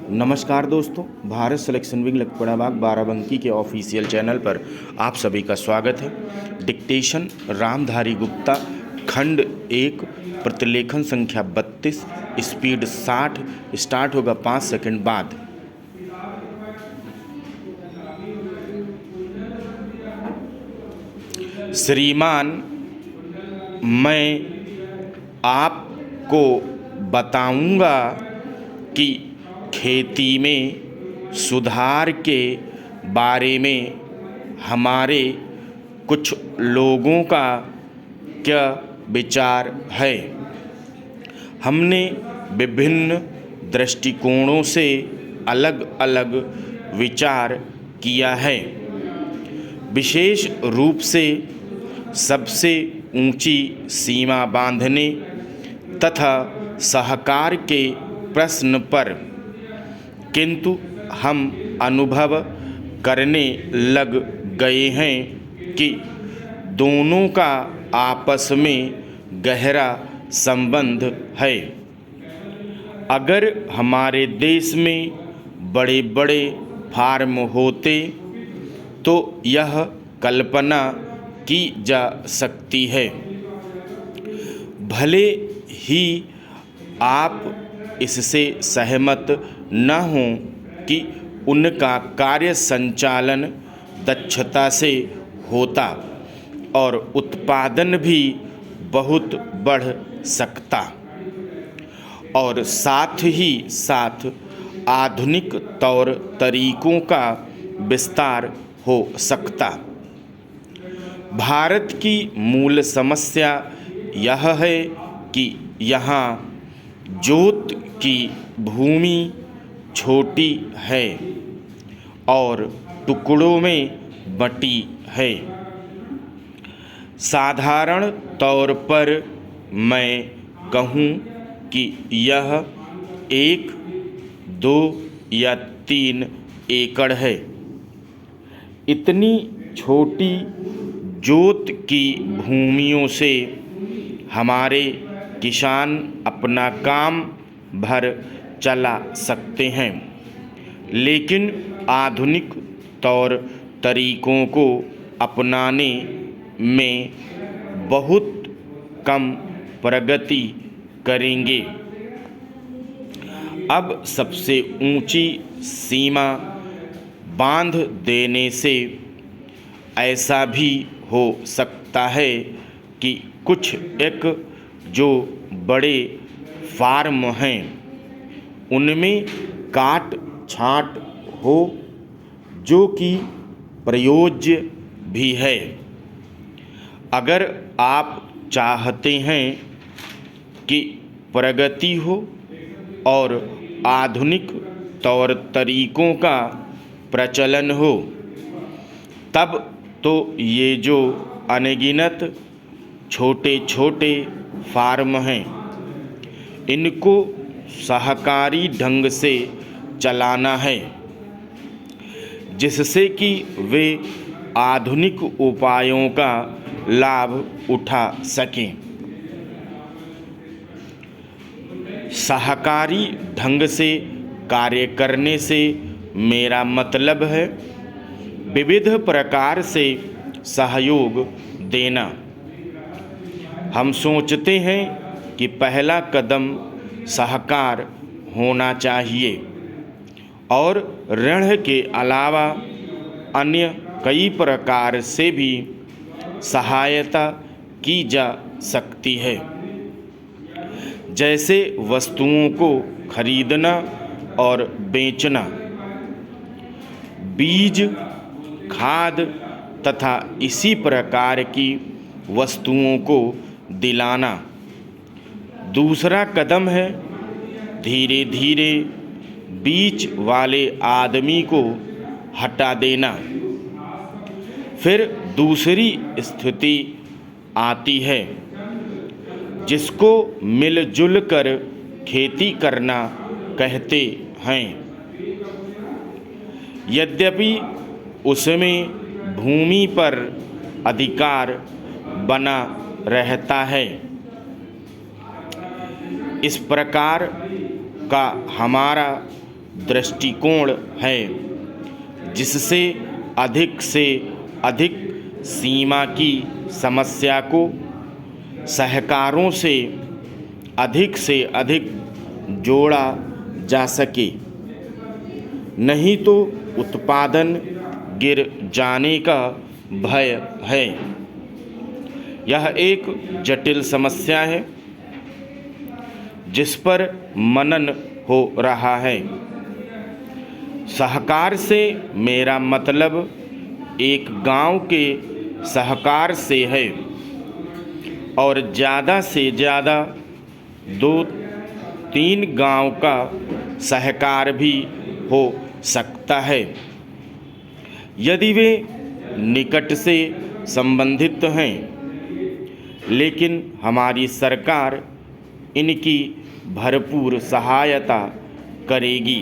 नमस्कार दोस्तों, Bharat selection wing लखपड़ा बाग बाराबंकी के ऑफिशियल चैनल पर आप सभी का स्वागत है। डिक्टेशन रामधारी गुप्ता, खंड 1, प्रतिलेखन संख्या 32, स्पीड 60। स्टार्ट होगा 5 सेकंड बाद। श्रीमान, मैं आपको बताऊंगा कि खेती में सुधार के बारे में हमारे कुछ लोगों का क्या विचार है। हमने विभिन्न दृष्टिकोणों से अलग अलग विचार किया है। विशेष रूप से सबसे ऊंची सीमा बांधने तथा सहकार के प्रश्न पर, किंतु हम अनुभव करने लग गए हैं कि दोनों का आपस में गहरा संबंध है। अगर हमारे देश में बड़े बड़े फार्म होते तो यह कल्पना की जा सकती है। भले ही आप इससे सहमत न हों कि उनका कार्य संचालन दक्षता से होता और उत्पादन भी बहुत बढ़ सकता और साथ ही साथ आधुनिक तौर तरीकों का विस्तार हो सकता। भारत की मूल समस्या यह है कि यहाँ जोत की भूमि छोटी है और टुकड़ों में बटी है। साधारण तौर पर मैं कहूँ कि यह 1, 2 या 3 एकड़ है। इतनी छोटी जोत की भूमियों से हमारे किसान अपना काम भर चला सकते हैं, लेकिन आधुनिक तौर तरीकों को अपनाने में बहुत कम प्रगति करेंगे। अब सबसे ऊंची सीमा बांध देने से ऐसा भी हो सकता है कि कुछ एक जो बड़े फार्म हैं उनमें काट छांट हो, जो कि प्रयोज्य भी है। अगर आप चाहते हैं कि प्रगति हो और आधुनिक तौर तरीकों का प्रचलन हो, तब तो ये जो अनगिनत छोटे छोटे फार्म हैं इनको सहकारी ढंग से चलाना है, जिससे कि वे आधुनिक उपायों का लाभ उठा सकें। सहकारी ढंग से कार्य करने से मेरा मतलब है विविध प्रकार से सहयोग देना। हम सोचते हैं कि पहला कदम सहकार होना चाहिए और ऋण के अलावा अन्य कई प्रकार से भी सहायता की जा सकती है, जैसे वस्तुओं को खरीदना और बेचना, बीज, खाद तथा इसी प्रकार की वस्तुओं को दिलाना। दूसरा कदम है धीरे धीरे बीच वाले आदमी को हटा देना। फिर दूसरी स्थिति आती है जिसको मिलजुल कर खेती करना कहते हैं। यद्यपि उसमें भूमि पर अधिकार बना रहता है। इस प्रकार का हमारा दृष्टिकोण है, जिससे अधिक से अधिक सीमा की समस्या को सहकारों से अधिक जोड़ा जा सके। नहीं तो उत्पादन गिर जाने का भय है। यह एक जटिल समस्या है जिस पर मनन हो रहा है। सहकार से मेरा मतलब एक गांव के सहकार से है और ज़्यादा से ज़्यादा 2-3 गांव का सहकार भी हो सकता है, यदि वे निकट से संबंधित हैं। लेकिन हमारी सरकार इनकी भरपूर सहायता करेगी।